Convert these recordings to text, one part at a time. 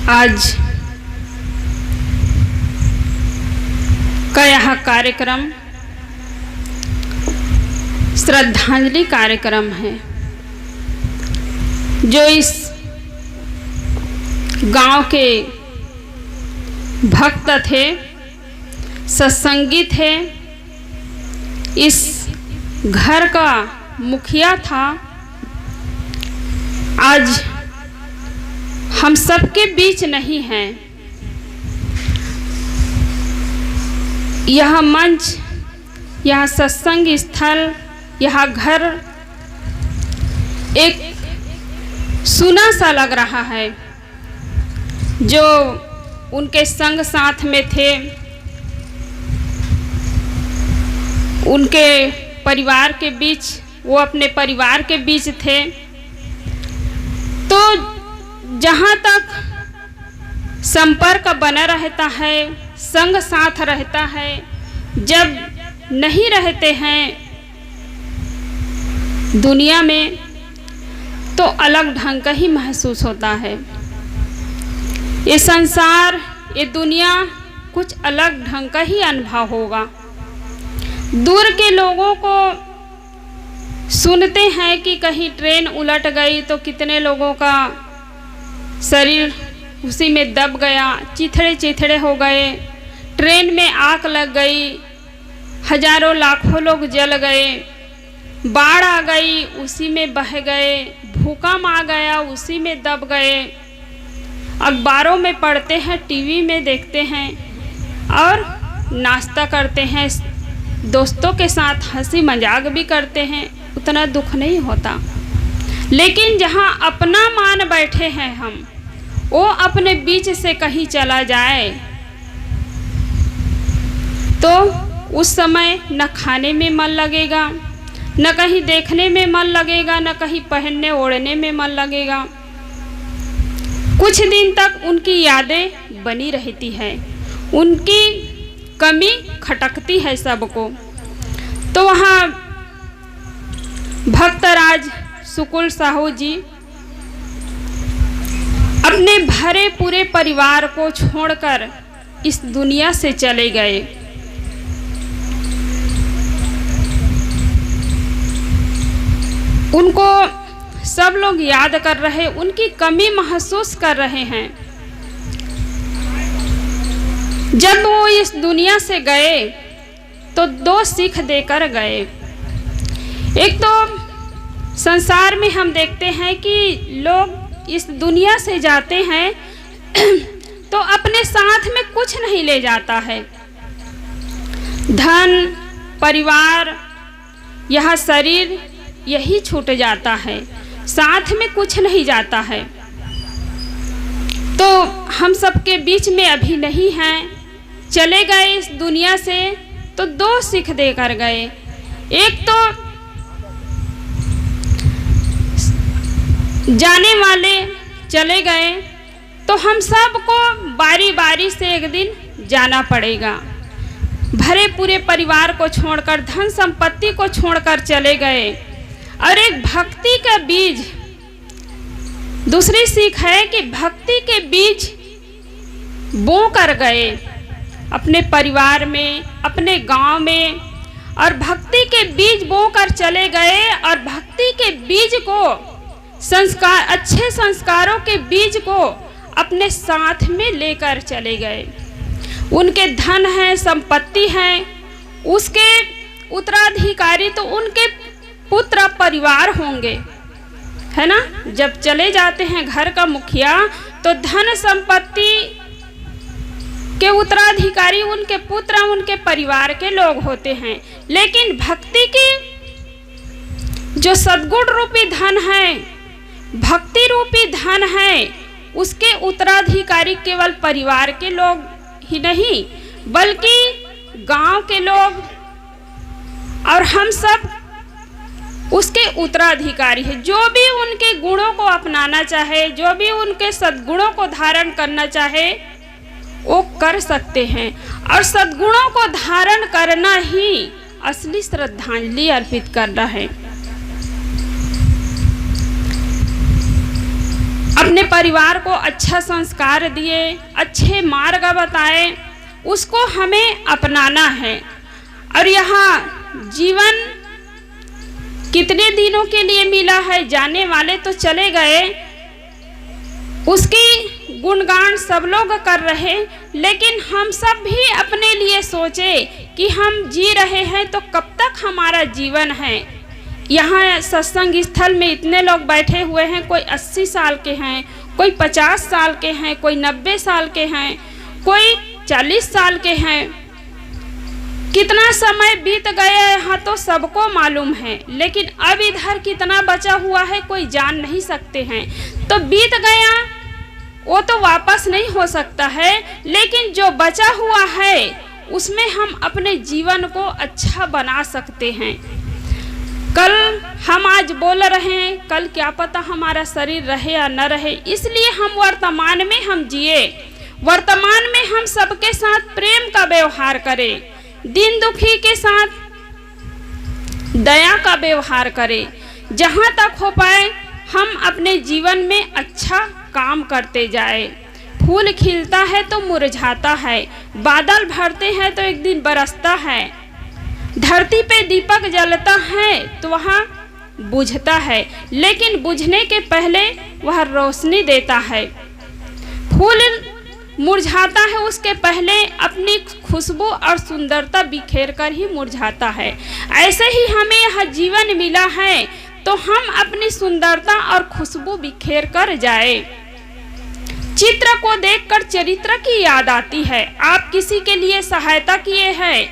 आज का यह कार्यक्रम श्रद्धांजलि कार्यक्रम है जो इस गांव के भक्त थे, सत्संगी थे, इस घर का मुखिया था। आज हम सबके बीच नहीं हैं। यह मंच, यह सत्संग स्थल, यह घर एक सुना सा लग रहा है। जो उनके संग साथ में थे, उनके परिवार के बीच, वो अपने परिवार के बीच थे। तो जहाँ तक संपर्क बना रहता है, संग साथ रहता है, जब नहीं रहते हैं दुनिया में तो अलग ढंग का ही महसूस होता है। ये संसार, ये दुनिया कुछ अलग ढंग का ही अनुभव होगा। दूर के लोगों को सुनते हैं कि कहीं ट्रेन उलट गई तो कितने लोगों का शरीर उसी में दब गया, चिथड़े चिथड़े हो गए, ट्रेन में आग लग गई, हजारों लाखों लोग जल गए, बाढ़ आ गई उसी में बह गए, भूकंप आ गया उसी में दब गए। अखबारों में पढ़ते हैं, टीवी में देखते हैं और नाश्ता करते हैं, दोस्तों के साथ हंसी मजाक भी करते हैं, उतना दुख नहीं होता। लेकिन जहाँ अपना मान बैठे हैं हम, वो अपने बीच से कहीं चला जाए तो उस समय न खाने में मन लगेगा, न कहीं देखने में मन लगेगा, न कहीं पहनने ओढ़ने में मन लगेगा। कुछ दिन तक उनकी यादें बनी रहती है, उनकी कमी खटकती है सबको। तो वहाँ भक्तराज सुकुल साहू जी अपने भरे पूरे परिवार को छोड़कर इस दुनिया से चले गए। उनको सब लोग याद कर रहे, उनकी कमी महसूस कर रहे हैं। जब वो इस दुनिया से गए तो दो सीख देकर गए। एक तो संसार में हम देखते हैं कि लोग इस दुनिया से जाते हैं तो अपने साथ में कुछ नहीं ले जाता है। धन, परिवार, यह शरीर, यही छूट जाता है, साथ में कुछ नहीं जाता है। तो हम सबके बीच में अभी नहीं हैं, चले गए इस दुनिया से तो दो सीख देकर गए। एक तो जाने वाले चले गए तो हम सबको बारी बारी से एक दिन जाना पड़ेगा। भरे पूरे परिवार को छोड़कर, धन संपत्ति को छोड़कर चले गए। और एक भक्ति का बीज, दूसरी सीख है कि भक्ति के बीज बो कर गए अपने परिवार में, अपने गांव में, और भक्ति के बीज बो कर चले गए। और भक्ति के बीज को, संस्कार, अच्छे संस्कारों के बीज को अपने साथ में लेकर चले गए। उनके धन है, संपत्ति है, उसके उत्तराधिकारी तो उनके पुत्र परिवार होंगे, है ना। जब चले जाते हैं घर का मुखिया तो धन संपत्ति के उत्तराधिकारी उनके पुत्र, उनके परिवार के लोग होते हैं। लेकिन भक्ति की जो सद्गुण रूपी धन है, भक्ति रूपी धन है, उसके उत्तराधिकारी केवल परिवार के लोग ही नहीं बल्कि गांव के लोग और हम सब उसके उत्तराधिकारी है। जो भी उनके गुणों को अपनाना चाहे, जो भी उनके सद्गुणों को धारण करना चाहे, वो कर सकते हैं। और सद्गुणों को धारण करना ही असली श्रद्धांजलि अर्पित करना है। अपने परिवार को अच्छा संस्कार दिए, अच्छे मार्ग बताए, उसको हमें अपनाना है। और यहाँ जीवन कितने दिनों के लिए मिला है, जाने वाले तो चले गए, उसकी गुणगान सब लोग कर रहे, लेकिन हम सब भी अपने लिए सोचे कि हम जी रहे हैं तो कब तक हमारा जीवन है। यहाँ सत्संग स्थल में इतने लोग बैठे हुए हैं, कोई 80 साल के हैं, कोई 50 साल के हैं, कोई 90 साल के हैं, कोई 40 साल के हैं। कितना समय बीत गया यहाँ तो सबको मालूम है, लेकिन अब इधर कितना बचा हुआ है कोई जान नहीं सकते हैं। तो बीत गया वो तो वापस नहीं हो सकता है, लेकिन जो बचा हुआ है उसमें हम अपने जीवन को अच्छा बना सकते हैं। कल हम आज बोल रहे हैं, कल क्या पता हमारा शरीर रहे या न रहे, इसलिए हम वर्तमान में हम जिए, वर्तमान में हम सबके साथ प्रेम का व्यवहार करें, दीन दुखी के साथ दया का व्यवहार करें। जहाँ तक हो पाए हम अपने जीवन में अच्छा काम करते जाए। फूल खिलता है तो मुरझाता है, बादल भरते हैं तो एक दिन बरसता है, धरती पे दीपक जलता है तो वहाँ बुझता है, लेकिन बुझने के पहले वह रोशनी देता है। फूल मुरझाता है, उसके पहले अपनी खुशबू और सुंदरता बिखेर कर ही मुरझाता है। ऐसे ही हमें यह जीवन मिला है तो हम अपनी सुंदरता और खुशबू बिखेर कर जाए। चित्र को देखकर चरित्र की याद आती है। आप किसी के लिए सहायता किए हैं,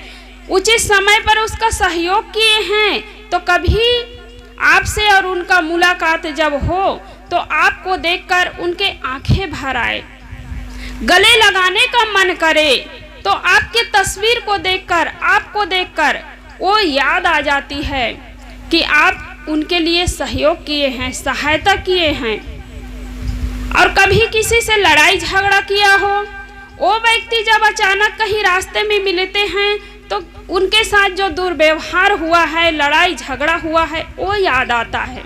उचित समय पर उसका सहयोग किए हैं, तो कभी आपसे और उनका मुलाकात जब हो तो आपको देखकर उनके आंखें भर आए, गले लगाने का मन करे, तो आपके तस्वीर को देखकर, आपको देखकर वो याद आ जाती है कि आप उनके लिए सहयोग किए हैं, सहायता किए हैं। और कभी किसी से लड़ाई झगड़ा किया हो, वो व्यक्ति जब अचानक कहीं रास्ते में मिलते हैं तो उनके साथ जो दुर्व्यवहार हुआ है, लड़ाई झगड़ा हुआ है, वो याद आता है।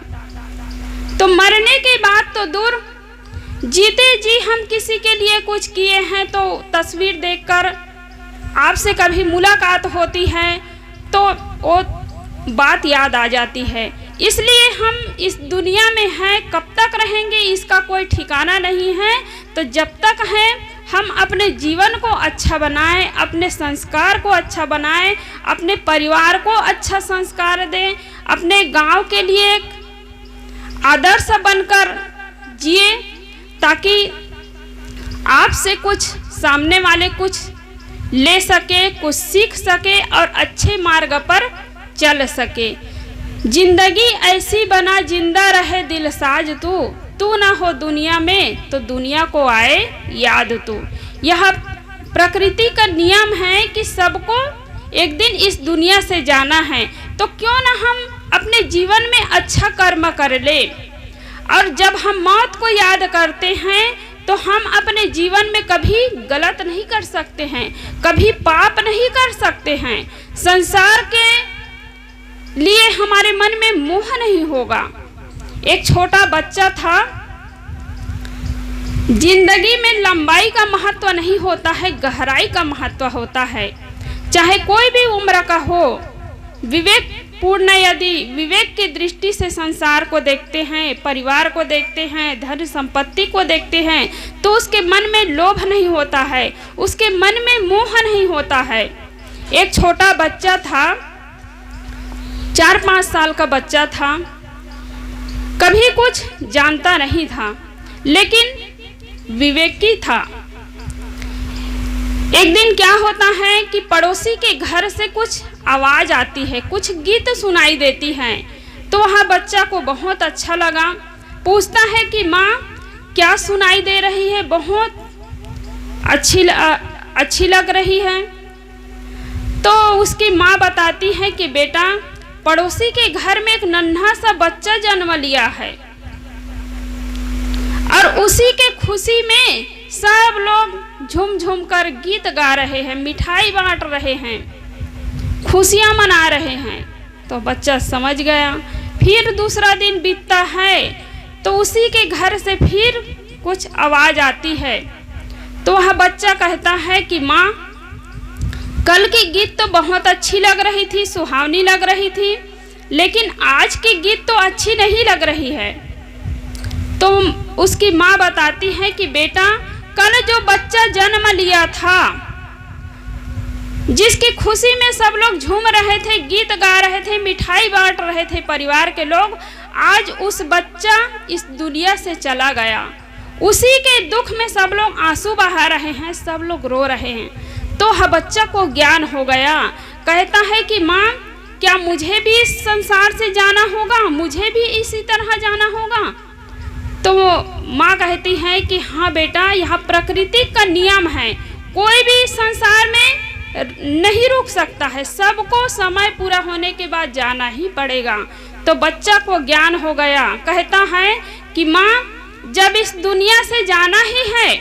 तो मरने के बाद तो दूर, जीते जी हम किसी के लिए कुछ किए हैं तो तस्वीर देखकर आपसे कभी मुलाकात होती है तो वो बात याद आ जाती है। इसलिए हम इस दुनिया में हैं, कब तक रहेंगे इसका कोई ठिकाना नहीं है। तो जब तक है हम अपने जीवन को अच्छा बनाएं, अपने संस्कार को अच्छा बनाएं, अपने परिवार को अच्छा संस्कार दें, अपने गांव के लिए एक आदर्श बनकर जिए, ताकि आपसे कुछ सामने वाले कुछ ले सके, कुछ सीख सके और अच्छे मार्ग पर चल सके। जिंदगी ऐसी बना जिंदा रहे दिलसाज तू ना हो दुनिया में तो दुनिया को आए याद तू। यह प्रकृति का नियम है कि सबको एक दिन इस दुनिया से जाना है, तो क्यों ना हम अपने जीवन में अच्छा कर्म कर ले। और जब हम मौत को याद करते हैं तो हम अपने जीवन में कभी गलत नहीं कर सकते हैं, कभी पाप नहीं कर सकते हैं, संसार के लिए हमारे मन में मोह नहीं होगा। एक छोटा बच्चा था, जिंदगी में लंबाई का महत्व नहीं होता है, गहराई का महत्व होता है। चाहे कोई भी उम्र का हो, विवेक पूर्ण यदि विवेक की दृष्टि से संसार को देखते हैं, परिवार को देखते हैं, धन संपत्ति को देखते हैं, तो उसके मन में लोभ नहीं होता है, उसके मन में मोह नहीं होता है। एक छोटा बच्चा था, 4-5 साल का बच्चा था, कभी कुछ जानता नहीं था, लेकिन विवेकी था। एक दिन क्या होता है कि पड़ोसी के घर से कुछ आवाज आती है, कुछ गीत सुनाई देती हैं, तो वह बच्चा को बहुत अच्छा लगा। पूछता है कि माँ क्या सुनाई दे रही है, बहुत अच्छी लग रही है। तो उसकी माँ बताती है कि बेटा, पड़ोसी के घर में एक नन्हा सा बच्चा जन्म लिया है और उसी के खुशी में सब लोग झूम झूम कर गीत गा रहे हैं, मिठाई बांट रहे हैं, खुशियां मना रहे हैं। तो बच्चा समझ गया। फिर दूसरा दिन बीतता है तो उसी के घर से फिर कुछ आवाज़ आती है। तो वह बच्चा कहता है कि माँ, कल की गीत तो बहुत अच्छी लग रही थी, सुहावनी लग रही थी, लेकिन आज की गीत तो अच्छी नहीं लग रही है। तो उसकी माँ बताती है कि बेटा, कल जो बच्चा जन्म लिया था, जिसकी खुशी में सब लोग झूम रहे थे, गीत गा रहे थे, मिठाई बांट रहे थे परिवार के लोग, आज उस बच्चा इस दुनिया से चला गया। उसी के दुख में सब लोग आंसू बहा रहे हैं, सब लोग रो रहे हैं। तो वह बच्चा को ज्ञान हो गया। कहता है कि माँ, क्या मुझे भी इस संसार से जाना होगा, मुझे भी इसी तरह जाना होगा? तो माँ कहती है कि हाँ बेटा, यह प्रकृति का नियम है, कोई भी इस संसार में नहीं रुक सकता है, सबको समय पूरा होने के बाद जाना ही पड़ेगा। तो बच्चा को ज्ञान हो गया। कहता है कि माँ, जब इस दुनिया से जाना ही है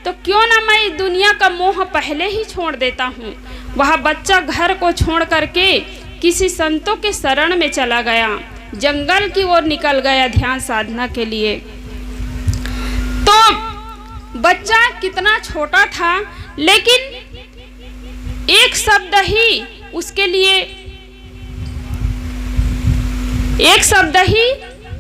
तो क्यों ना मैं इस दुनिया का मोह पहले ही छोड़ देता हूँ। वह बच्चा घर को छोड़ करके किसी संतों के शरण में चला गया, जंगल की ओर निकल गया ध्यान साधना के लिए। तो बच्चा कितना छोटा था, लेकिन एक शब्द ही उसके लिए, एक शब्द ही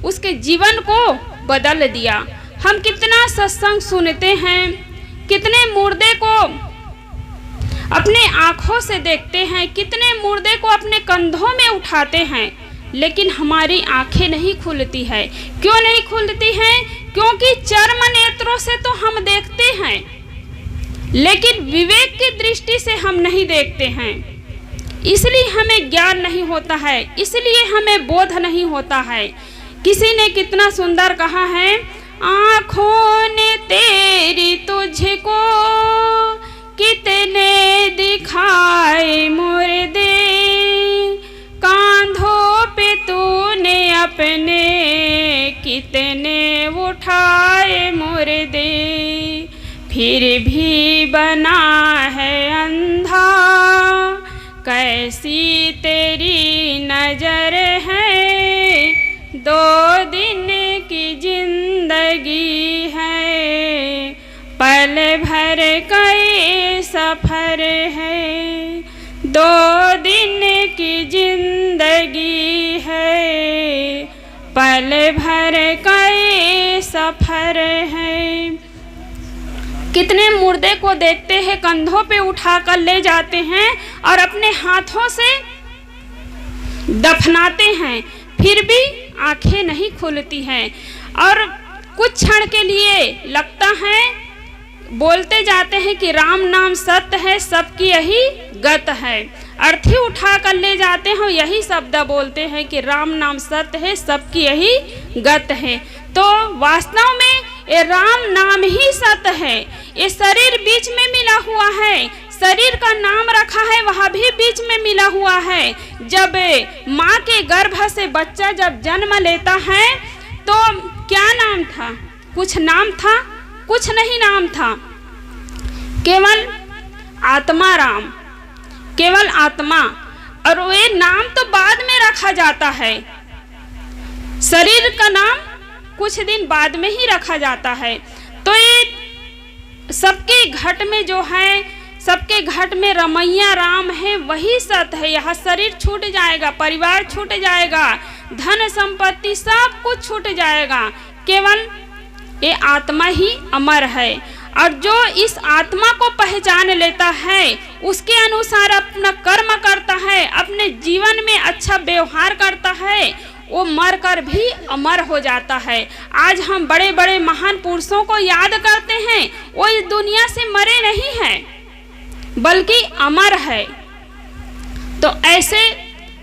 उसके जीवन को बदल दिया। हम कितना सत्संग सुनते हैं, कितने मुर्दे को अपने आँखों से देखते हैं, कितने मुर्दे को अपने कंधों में उठाते हैं, लेकिन हमारी आंखें नहीं खुलती है। क्यों नहीं खुलती हैं? क्योंकि चर्म नेत्रों से तो हम देखते हैं, लेकिन विवेक की दृष्टि से हम नहीं देखते हैं। इसलिए हमें ज्ञान नहीं होता है, इसलिए हमें बोध नहीं होता है। किसी ने कितना सुंदर कहा है, आँखों ने तेरी तुझको कितने दिखाए मुर्दे, कांधों पे तूने अपने कितने उठाए मुर्दे, फिर भी बना है अंधा, कैसी तेरी नजर है, 2 दिन की जिंदगी है, पल भर कई सफर है, 2 दिन की जिंदगी है, पल भर कई सफर है। कितने मुर्दे को देखते हैं, कंधों पे उठा कर ले जाते हैं और अपने हाथों से दफनाते हैं, फिर भी आंखें नहीं खुलती हैं। और कुछ क्षण के लिए लगता है, बोलते जाते हैं कि राम नाम सत्य है, सबकी यही गत है। अर्थी उठा कर ले जाते हैं, यही शब्द बोलते हैं कि राम नाम सत्य है, सबकी यही गत है। तो वास्तव में ये राम नाम ही सत्य है। ये शरीर बीच में मिला हुआ है, शरीर का नाम रखा है, वह भी बीच में मिला हुआ है। जब माँ के गर्भ से बच्चा जब जन्म लेता है तो क्या नाम था? कुछ नाम था? कुछ नहीं नाम था, केवल आत्मा राम, केवल आत्मा। और वे नाम तो बाद में रखा जाता है, शरीर का नाम कुछ दिन बाद में ही रखा जाता है। तो ये सबके घट में जो है, सबके घट में रमैया राम है, वही सत्य है। यह शरीर छूट जाएगा, परिवार छूट जाएगा, धन संपत्ति सब कुछ छूट जाएगा, केवल ये आत्मा ही अमर है। और जो इस आत्मा को पहचान लेता है, उसके अनुसार अपना कर्म करता है, अपने जीवन में अच्छा व्यवहार करता है, वो मरकर भी अमर हो जाता है। आज हम बड़े बड़े महान पुरुषों को याद करते हैं, वो इस दुनिया से मरे नहीं हैं बल्कि अमर है। तो ऐसे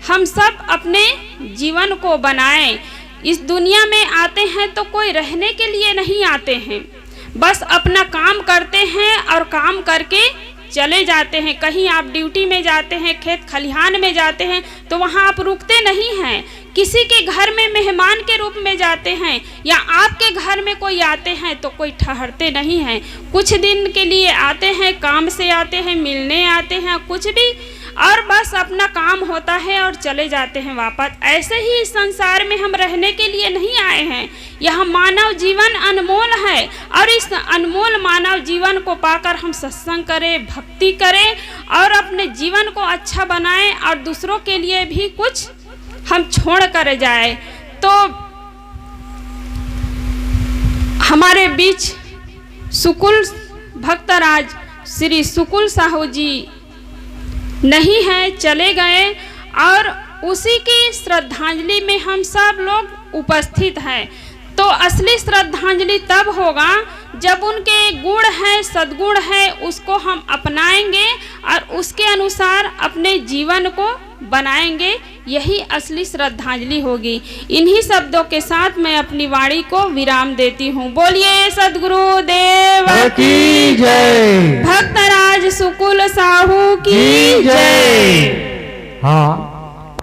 हम सब अपने जीवन को बनाएं। इस दुनिया में आते हैं तो कोई रहने के लिए नहीं आते हैं, बस अपना काम करते हैं और काम करके चले जाते हैं। कहीं आप ड्यूटी में जाते हैं, खेत खलिहान में जाते हैं, तो वहाँ आप रुकते नहीं हैं। किसी के घर में मेहमान के रूप में जाते हैं, या आपके घर में कोई आते हैं तो कोई ठहरते नहीं हैं। कुछ दिन के लिए आते हैं, काम से आते हैं, मिलने आते हैं, कुछ भी और बस अपना काम होता है और चले जाते हैं वापस। ऐसे ही इस संसार में हम रहने के लिए नहीं आए हैं। यह मानव जीवन अनमोल है और इस अनमोल मानव जीवन को पाकर हम सत्संग करें, भक्ति करें और अपने जीवन को अच्छा बनाएं और दूसरों के लिए भी कुछ हम छोड़ कर जाए। तो हमारे बीच सुकुल भक्तराज श्री सुकुल साहू जी नहीं है, चले गए और उसी की श्रद्धांजलि में हम सब लोग उपस्थित हैं। तो असली श्रद्धांजलि तब होगा जब उनके गुण है, सद्गुण है, उसको हम अपनाएंगे और उसके अनुसार अपने जीवन को बनाएंगे। यही असली श्रद्धांजलि होगी। इन्हीं शब्दों के साथ मैं अपनी वाणी को विराम देती हूँ। बोलिए सद्गुरु देव की जय, भक्तराज सुकुल साहू की जय। हाँ,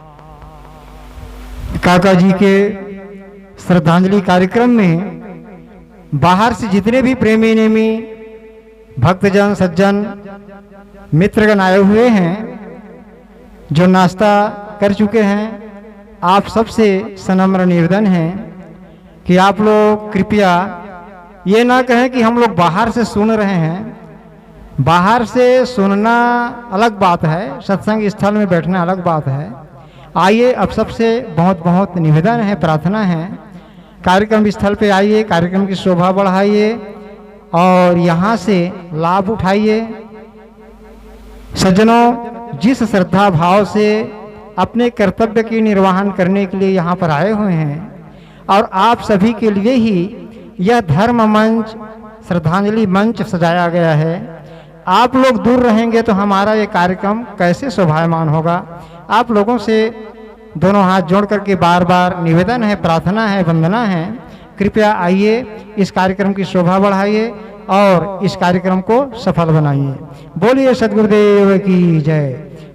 काका जी के श्रद्धांजलि कार्यक्रम में बाहर से जितने भी प्रेमी नेमी भक्तजन सज्जन मित्रगण आए हुए हैं, जो नाश्ता कर चुके हैं, आप सबसे सनम्र निवेदन है कि आप लोग कृपया ये ना कहें कि हम लोग बाहर से सुन रहे हैं। बाहर से सुनना अलग बात है, सत्संग स्थल में बैठना अलग बात है। आइए, अब सबसे बहुत बहुत निवेदन है, प्रार्थना है, कार्यक्रम स्थल पे आइए, कार्यक्रम की शोभा बढ़ाइए और यहाँ से लाभ उठाइए। सज्जनों, जिस श्रद्धा भाव से अपने कर्तव्य की निर्वहन करने के लिए यहाँ पर आए हुए हैं और आप सभी के लिए ही यह धर्म मंच, श्रद्धांजलि मंच सजाया गया है। आप लोग दूर रहेंगे तो हमारा ये कार्यक्रम कैसे शोभायमान होगा। आप लोगों से दोनों हाथ जोड़ करके बार बार निवेदन है, प्रार्थना है, वंदना है, कृपया आइए, इस कार्यक्रम की शोभा बढ़ाइए और इस कार्यक्रम को सफल बनाइए। बोलिए सद्गुरुदेव की जय।